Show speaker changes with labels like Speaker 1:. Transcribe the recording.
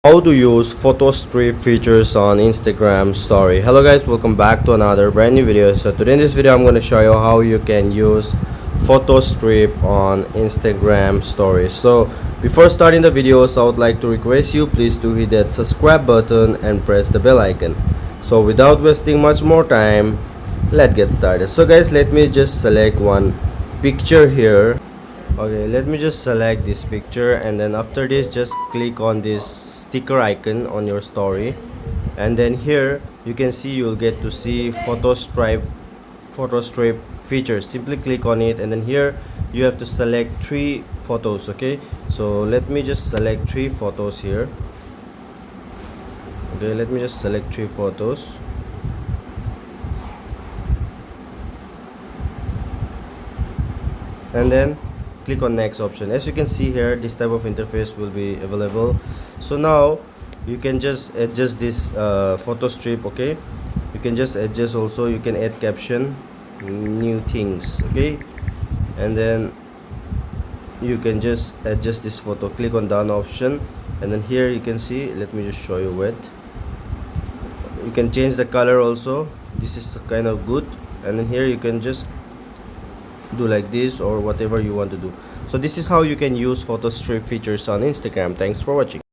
Speaker 1: How to use Photostrip features on Instagram story. Hello guys, welcome back to another brand new video. So today in this video I'm going to show you how you can use Photostrip on Instagram stories. So before starting the videos, I would like to request you please to hit that subscribe button and press the bell icon. So without wasting much more time, let's get started. So guys, let me just select one picture here. Okay, let me just select this picture, and then after this just click on this sticker icon on your story, and then here you can see you'll get to see Photostrip features. Simply click on it, and then here you have to select 3 photos. Okay, so let me just select 3 photos here. Okay, let me just select 3 photos. And then click on next option. As you can see here, this type of interface will be available. So now you can just adjust this Photostrip. Okay, you can just adjust also, you can add caption, new things. Okay, and then you can just adjust this photo. Click on down option, and then here you can see, let me just show you what you can change the color also. This is kind of good, and then here you can just do like this or whatever you want to do. So this is how you can use Photostrip features on Instagram. Thanks for watching.